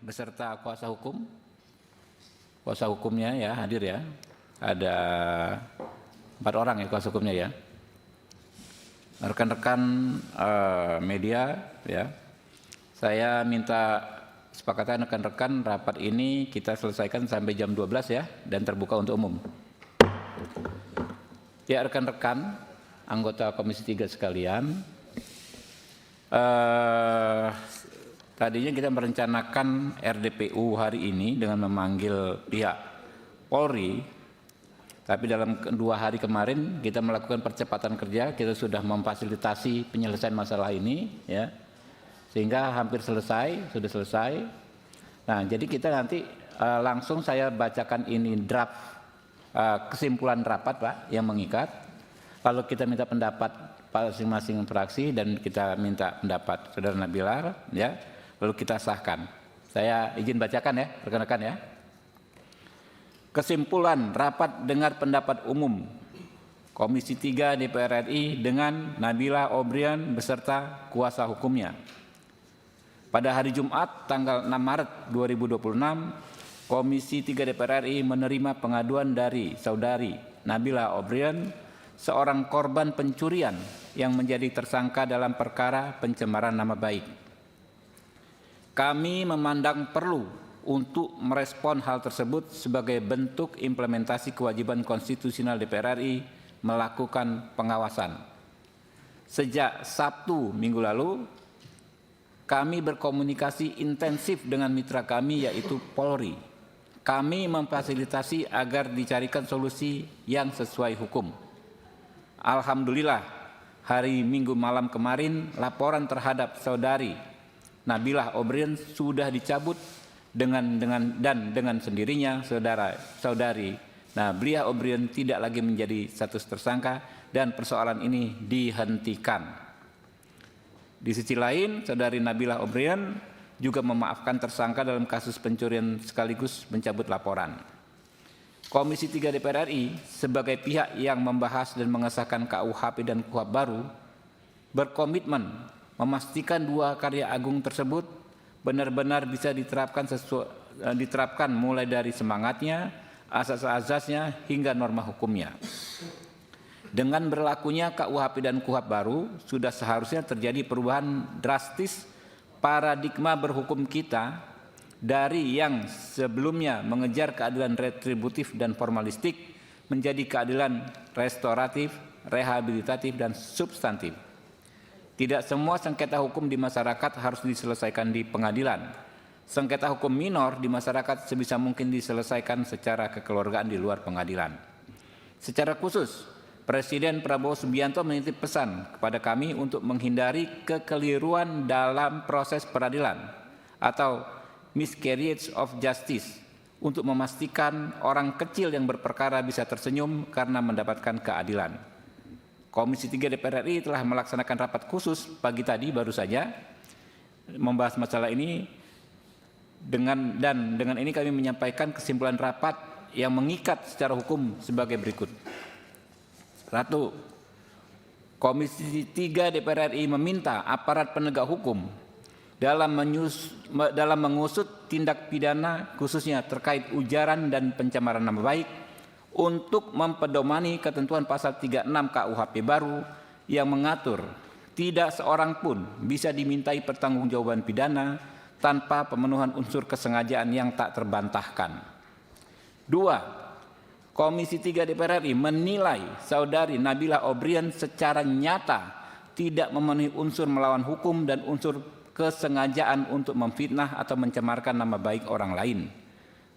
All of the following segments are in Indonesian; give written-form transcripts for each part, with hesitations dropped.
beserta kuasa hukum. Kuasa hukumnya ya hadir ya. Ada 4 orang ya kuasa hukumnya ya. Rekan-rekan media ya. Saya minta sepakatan rekan-rekan rapat ini kita selesaikan sampai jam 12 ya dan terbuka untuk umum. Ya rekan-rekan anggota Komisi 3 sekalian, tadinya kita merencanakan RDPU hari ini dengan memanggil pihak Polri, tapi dalam 2 hari kemarin kita melakukan percepatan kerja, kita sudah memfasilitasi penyelesaian masalah ini, ya, sehingga hampir selesai, sudah selesai. Nah, jadi kita nanti langsung saya bacakan ini draft kesimpulan rapat Pak yang mengikat, lalu kita minta pendapat masing-masing fraksi dan kita minta pendapat Saudara Nabilar, ya. Lalu kita sahkan. Saya izin bacakan ya, rekan-rekan ya. Kesimpulan rapat dengar pendapat umum Komisi 3 DPR RI dengan Nabila Obrian beserta kuasa hukumnya. Pada hari Jumat tanggal 6 Maret 2026, Komisi 3 DPR RI menerima pengaduan dari Saudari Nabila Obrian, seorang korban pencurian yang menjadi tersangka dalam perkara pencemaran nama baik. Kami memandang perlu untuk merespon hal tersebut sebagai bentuk implementasi kewajiban konstitusional DPR RI melakukan pengawasan. Sejak Sabtu minggu lalu, kami berkomunikasi intensif dengan mitra kami yaitu Polri. Kami memfasilitasi agar dicarikan solusi yang sesuai hukum. Alhamdulillah, hari Minggu malam kemarin laporan terhadap Saudari Nabila Obrian sudah dicabut dengan sendirinya Saudari Nabila Obrian tidak lagi menjadi status tersangka dan persoalan ini dihentikan. Di sisi lain, Saudari Nabila Obrian juga memaafkan tersangka dalam kasus pencurian sekaligus mencabut laporan. Komisi 3 DPR RI sebagai pihak yang membahas dan mengesahkan KUHP dan KUHP baru berkomitmen memastikan 2 karya agung tersebut benar-benar bisa diterapkan mulai dari semangatnya, asas-asasnya hingga norma hukumnya. Dengan berlakunya KUHP dan KUHP baru, sudah seharusnya terjadi perubahan drastis paradigma berhukum kita dari yang sebelumnya mengejar keadilan retributif dan formalistik menjadi keadilan restoratif, rehabilitatif, dan substantif. Tidak semua sengketa hukum di masyarakat harus diselesaikan di pengadilan. Sengketa hukum minor di masyarakat sebisa mungkin diselesaikan secara kekeluargaan di luar pengadilan. Secara khusus, Presiden Prabowo Subianto menitip pesan kepada kami untuk menghindari kekeliruan dalam proses peradilan atau miscarriage of justice untuk memastikan orang kecil yang berperkara bisa tersenyum karena mendapatkan keadilan. Komisi 3 DPR RI telah melaksanakan rapat khusus pagi tadi baru saja membahas masalah ini dengan ini kami menyampaikan kesimpulan rapat yang mengikat secara hukum sebagai berikut. 1. Komisi 3 DPR RI meminta aparat penegak hukum dalam mengusut tindak pidana khususnya terkait ujaran dan pencemaran nama baik untuk mempedomani ketentuan pasal 36 KUHP baru yang mengatur tidak seorang pun bisa dimintai pertanggungjawaban pidana tanpa pemenuhan unsur kesengajaan yang tak terbantahkan. 2. Komisi 3 DPR RI menilai Saudari Nabila Obrian secara nyata tidak memenuhi unsur melawan hukum dan unsur kesengajaan untuk memfitnah atau mencemarkan nama baik orang lain.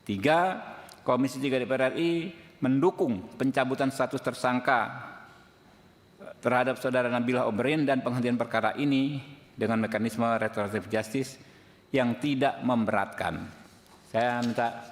3. Komisi 3 DPR RI mendukung pencabutan status tersangka terhadap Saudara Nabila Obrian dan penghentian perkara ini dengan mekanisme restoratif justice yang tidak memberatkan. Saya minta